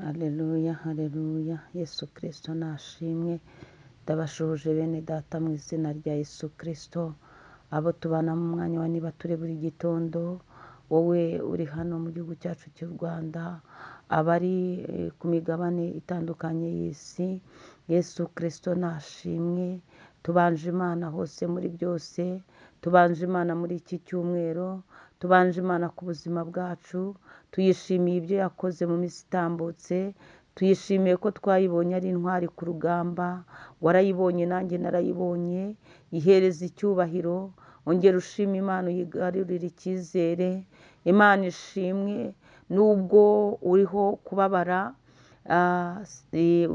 Haleluya, haleluya. Yesu Kristo nashimwe. Ndabashoje bene data mu izina rya Yesu Kristo. Abo tubana mu mwanya wa niba turi buri gitondo, wowe uri hano mu gihugu cyacu cy'u Rwanda, abari ku migabane itandukanye y'isi, Yesu Kristo nashimwe. Tubanje Imana hose muri byose, tubanje Imana muri iki cyumweru, tubanje Imana ku buzima bwacu, tuyishimiye ibyo yakoze mu minsi itambutse, tuyishimiye ko twayibonye ari intwari ku rugamba, warayibonye nanjye narayibonye, ihereza icyubahiro, ongera ushima Imana uyigarurira icyizere. Imana ishimwe, nubwo uriho kubabara,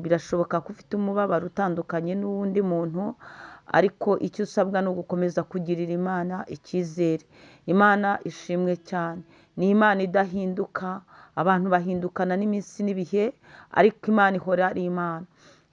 birashoboka ko ufite umubabaro utandukanye n'uwundi muntu, ariko icyo usabwa ni ugukomeza kugirira Imana icyizere. Imana ishimwe cyane, ni Imana idahinduka, abantu bahindukana n'iminsi n'ibihe, ariko Imana ihora ari Imana.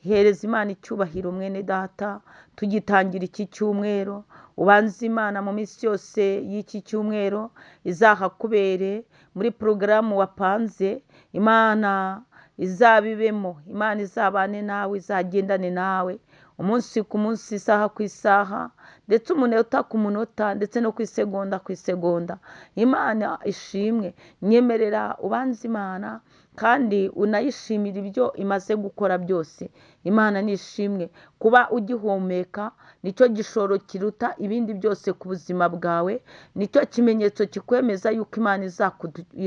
Hereza Imana icyubahiro mwene data, tugitangira iki cyumweru, ubanze Imana mu minsi yose y'iki cyumweru, izahakubere muri porogaramu wapanze, Imana izabibemo, Imana izabane nawe, izagendane nawe umunsi ku munsi, isaha ku isaha, ndetse umunota ku munota, ndetse no ku isegonda ku isegonda. Imana ishimwe, nyemerera ubanze Imana kandi unayishimira ibyo imaze gukora byose. Imana nishimwe, kuba ugihumeka nicyo gishoro kiruta ibindi byose ku buzima bwawe, nicyo kimenyetso kikwemeza yuko Imana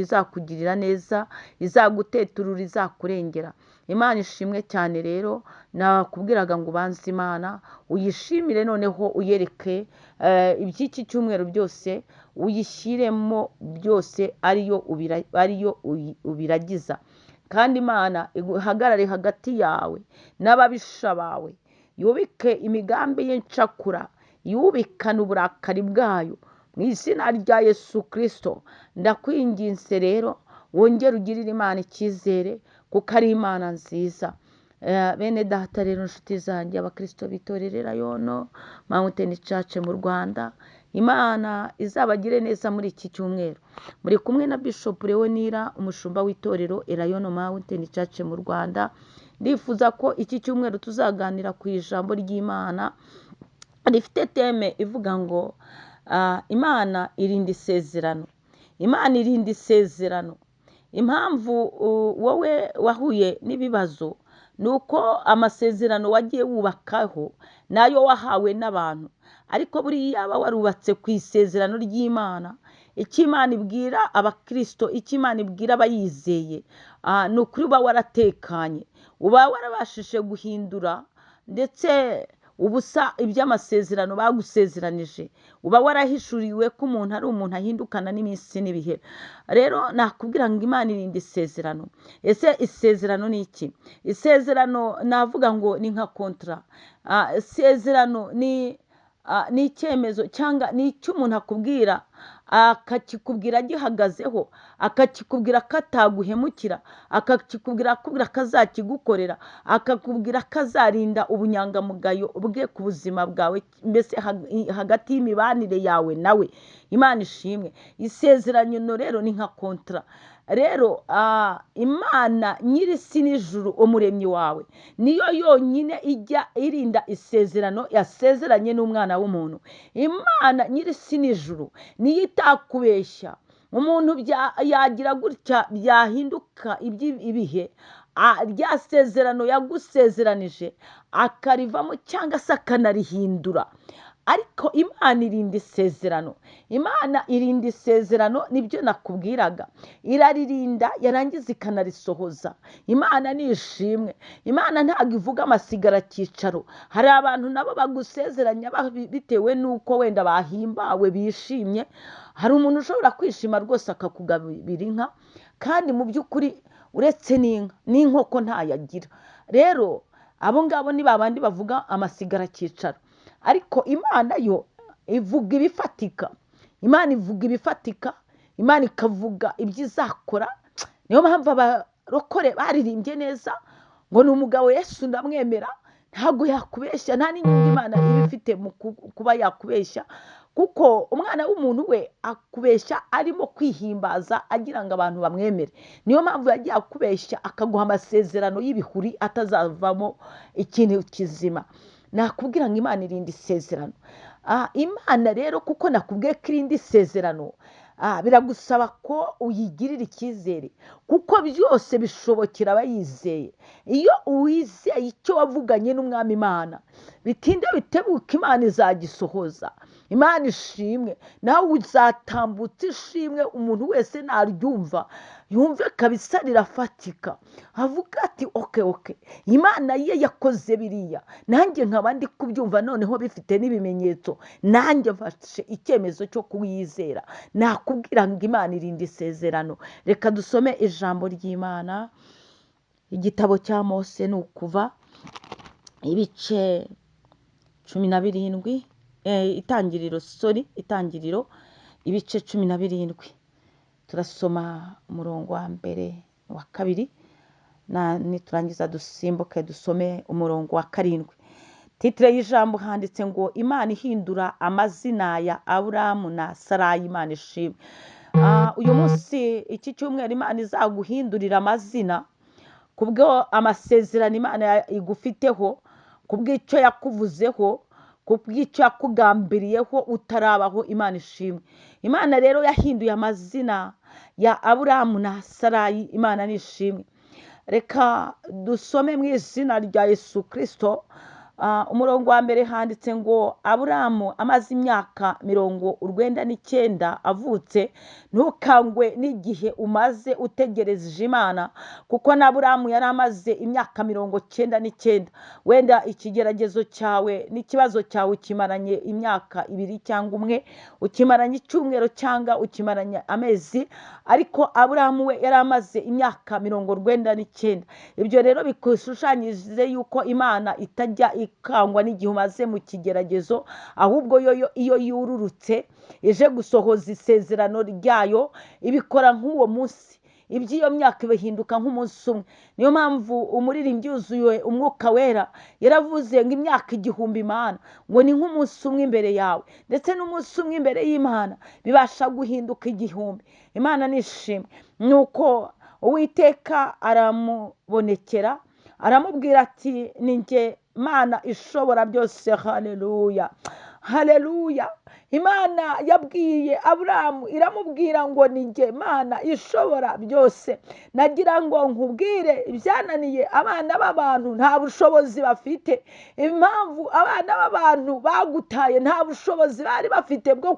izakugirira neza, izaguteturura, izakurengera. Imana ishimwe cyane. Rero nakubwiraga ngo ubanze Imana uyishimire, noneho uyereke iby'iki cyumweru byose, uyishyiremo byose ariyo ubiragiza. Kandi Imana ihagarare hagati yawe n'ababisha bawe, yubike imigambi y'incakura, yubikane uburakari bwayo mu izina rya Yesu Kristo. Ndakwinginze rero wongere ugirire Imana icyizere, kuko ari Imana nziza. Bene data rero, inshuti zanjye, abakristo bitorerera yono Mountain Church mu Rwanda, Imana izabagire neza muri iki cyumweru. Muri kumwe na Bishop Leonira, umushumba w'itorero Elayono Mountain Church mu Rwanda. Ndifuza ko iki cyumweru tuzaganira ku ijambo ry'Imana rifite teme ivuga ngo Imana irinda isezerano. Imana irinda isezerano. Impamvu wowe wahuye n'ibibazo ni uko amasezerano wagiye wubakaho nayo wahawe n'abantu, ariko buriya yaba warubatse ku isezerano ry'Imana, icyo Imana ibwira abakristo, icyo Imana ibwira abayizeye, ni ukuri uba waratekanye, uba warabashije guhindura ndetse ubusa iby'amasezerano bagusezeranije, uba warahishuriwe ko umuntu ari umuntu ahindukana n'iminsi n'ibihe. Rero nakubwira ngo Imana irinda isezerano. Ese isezerano ni iki? Isezerano navuga ngo ni nka kontra. Isezerano ni icyemezo cyangwa ni icyo umuntu akubwira, akakikubwira agihagazeho, akakikubwira ko ataguhemukira, akakikubwira ko azakigukorera, akakubwira ko azarinda ubunyangamugayo bwe ku buzima bwawe, mbese hagati y'imibanire yawe nawe. Imana ishimwe. Isezerano rero ni nka kontra. Rero Imana nyir'isi n'ijuru, umuremyi wawe, niyo yonyine ijya irinda isezerano yasezeranye n'umwana w'umuntu. Imana nyir'isi n'ijuru niyo itakubeshya. Umuntu yagira gutya byahinduka iby'ibihe, rya sezerano yagusezeranije akarivamo cyangwa se akanarihindura. Ariko Imana irinda isezerano. Imana irinda isezerano, nibyo nakubwiraga. Iraririnda yarangiza ikanarisohoza. Imana ni ishimwe. Imana ntabwo ivuga amasigara cyicaro. Hari abantu nabo bagusezeranya bitewe n'uko wenda bahimbawe bishimye. Hari umuntu ushobora kwishima rwose akakugabira inka, kandi mu by'ukuri uretse n'inka n'inkoko ntayagira. Rero abo ngabo ni babandi bavuga amasigara cyicaro. Ariko Imana yo ivuga ibifatika. Imana ivuga ibifatika, Imana ikavuga ibyo izakora. Niyo mpamvu abarokore baririmbye neza ngo ni umugabo Yesu ndamwemera, ntabwo yakubeshya, nta n'inyungu Imana iba ifite mu kuba yakubeshya, kuko umwana w'umuntu we akubeshya arimo kwihimbaza agira ngo abantu bamwemere. Niyo mpamvu yagiye akubeshya akaguha amasezerano y'ibihuri atazavamo ikintu kizima. Nakubwira ngo Imana irinda isezerano. Imana rero kuko nakubwiye ko irinda isezerano, biragusaba ko uyigirira icyizere, kuko byose bishobokera abayizeye. Iyo uwizeye icyo wavuganye n'Umwami Imana, bitinde bitebuke Imana izagisohoza. Imana ishimwe, nawe uzatambutsa ishimwe, umuntu wese naryumva yumve kabisa rirafatika, avuga ati oke Imana ye yakoze biriya, nanjye nkaba ndi kubyumva, noneho bifite n'ibimenyetso, nanjye mfashe icyemezo cyo kuwizera. Nakubwira ngo Imana irinda isezerano. Reka dusome ijambo ry'Imana, igitabo cya Mose ni ukuva ibice 17, itangiriro ibice 17. Turasoma umurongo wa mbere, wa kabiri, niturangiza dusimbuke dusome umurongo wa 7. Titire y'ijambo handitse ngo Imana ihindura amazina ya Aburamu na Sarayi. Imana ishimwe. Uyu munsi iki cyumweru Imana izaguhindurira amazina kubwo amasezerano Imana igufiteho, kubw'icyo yakuvuzeho, kubw'icyo yakugambiriyeho utarabaho. Imana ishimwe. Imana rero yahinduye amazina ya Aburamu na Sarayi. Imana nishimwe. Reka dusome mu izina rya Yesu Kristo. Umurongo wa mbere handitse ngo Aburamu amaze imyaka 99 avutse. Ntukangwe n'igihe umaze utegereje Imana, kuko na Aburamu yari amaze imyaka 99. Wenda ikigeragezo cyawe n'ikibazo cyawe ukimaranye imyaka 2 cyangwa 1, ukimaranye icyumweru cyangwa ukimaranye amezi, ariko Aburamu we yari amaze imyaka 99. Ibyo rero bikushushanyije yuko Imana itajya ikangwa n'igihe umaze mu kigeragezo, ahubwo iyo yururutse ije gusohoza isezerano ryayo, ibikora nk'uwo munsi. Iby'iyo myaka bihinduka nk'umunsi umwe. Niyo mpamvu umuririmbyi yuzuye Umwuka Wera yaravuze ngo imyaka 1000 Imana ngo ni nk'umunsi umwe imbere yawe, ndetse n'umunsi umwe imbere y'Imana bibasha guhinduka 1000. Imana nishimwe. Nuko Uwiteka aramubonekera, aramubwira ati ninjye Mana ishobora byose. Haleluya, haleluya. Imana yabwiye Aburamu iramubwira ngo ninjye Mana ishobora byose. Nagira ngo nkubwire, ibyananiye abana b'abantu nta bushobozi bafite. Impamvu abana b'abantu bagutaye nta bushobozi bari bafite bwo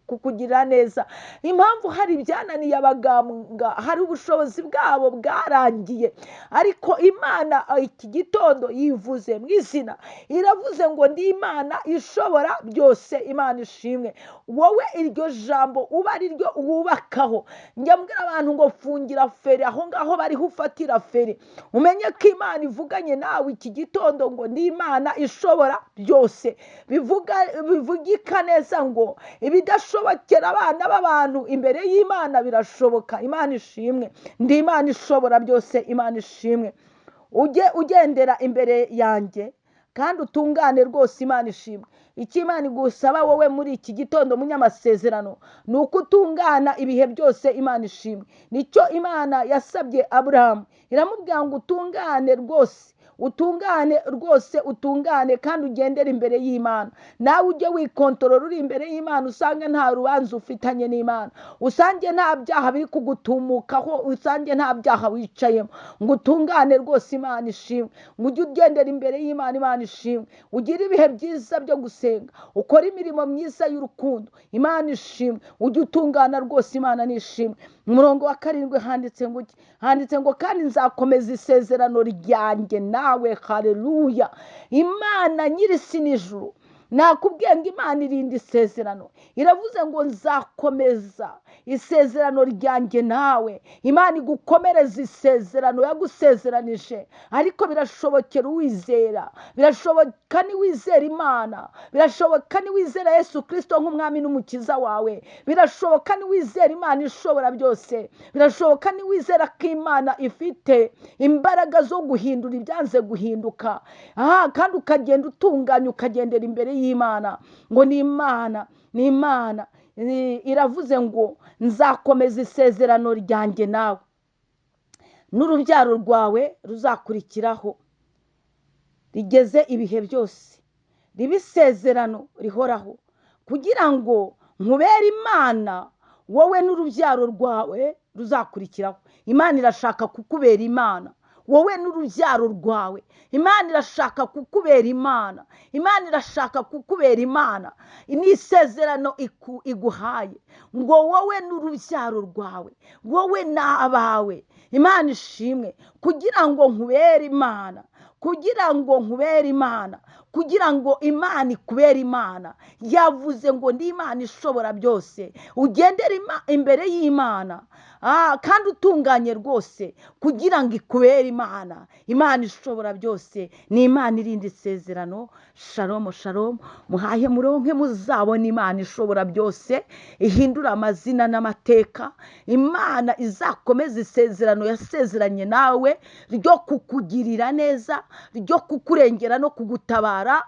kukugirira neza. Impamvu hari ibyananiye abaganga, hari ubushobozi bwabo bwarangiye. Ariko Imana iki gitondo yivuze mu izina, iravuze ngo ndi Imana ishobora byose. Imana ishimwe. Wowe iryo jambo uba ari ryo wubakaho. Njya mbwira abantu ngo fungira feri aho ngaho bariho ufatira feri, umenye ko Imana ivuganye nawe iki gitondo ngo ndi Imana ishobora byose. Bivugika neza ngo ibidashobokera abana b'abantu imbere y'Imana birashoboka. Imana ishimwe. Ndi Imana ishobora byose. Imana ishimwe. Ujye ugendera imbere yanjye kandi utungane rwose. Imana ishimwe. Icyo Imana igusaba wowe muri iki gitondo munyamasezerano ni uko utungana ibihe byose. Imana ishimwe. Nicyo Imana yasabye Aburamu, iramubwira ngo utungane rwose, utungane rwose, utungane kandi ugendere imbere y'Imana. Nawe ujye wikontorora uri imbere y'Imana, usange nta rubanza ufitanye n'Imana, usange nta byaha biri kugutumukaho, usange nta byaha wicayemo, ngo utungane rwose. Imana ishimwe. Ngo ujye ugendera imbere y'Imana. Imana ishimwe. Ugire ibihe byiza byo gusenga, ukora imirimo myiza y'urukundo. Imana ishimwe. Ujye utungana rwose. Imana nishimwe. Umurongo wa 7 handitse ngo kandi nzakomeza isezerano ryanjye nawe. Haleluya. Imana nyir'isi n'ijuru nakubwiye ngo Imana irinda isezerano. Iravuze ngo nzakomeza isezerano ryanjye nawe. Imana igukomereza isezerano yagusezeranije, ariko birashobokera uwizera. Birashoboka ni wizera Imana, birashoboka ni wizera Yesu Kristo nk'umwami n'umukiza wawe, birashoboka ni wizera Imana ishobora byose, birashoboka ni wizera ko Imana ifite imbaraga zo guhindura ibyanze guhinduka. Kandi ukagenda utunganya, ukagendera imbere y'Imana ngo ni Imana ni Imana iravuze ngo nzakomeza isezerano ryanjye nawe n'urubyaro rwawe ruzakurikiraho rigeze ibihe byose, riba isezerano rihoraho, kugira ngo nkubere Imana wowe n'urubyaro rwawe ruzakurikiraho. Imana irashaka kukubera Imana wowe n'urubyaro rwawe. Imana irashaka kukubera Imana. Imana irashaka kukubera Imana. Ni isezerano iguhaye ngo wowe n'urubyaro rwawe, wowe n'abawe. Imana ishimwe, kugira ngo nkubere Imana, kugira ngo nkubere Imana, kugira ngo Imana ikubere Imana. Yavuze ngo ndi Imana ishobora byose, ugendere imbere y'Imana kandi utunganye rwose, kugira ngo ikubere Imana. Imana ishobora byose ni Imana irinda isezerano. Shalom shalom, muhaye muronke muzabona Imana ishobora byose, ihindura amazina n'amateka. Imana izakomeza isezerano yasezeranye nawe ryo kukugirira neza, ryo kukurengera no kugutabara.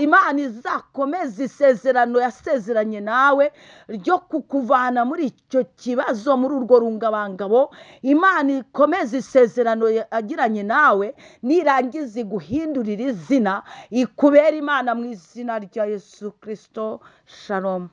Imana izakomeza isezerano yasezeranye nawe ryo kukuvana muri icyo kibazo, muri urwo rungabangabo. Imana ikomeza isezerano yagiranye nawe, nirangiza iguhindurira izina, ikubera Imana mu izina rya Yesu Kristo. Shalom.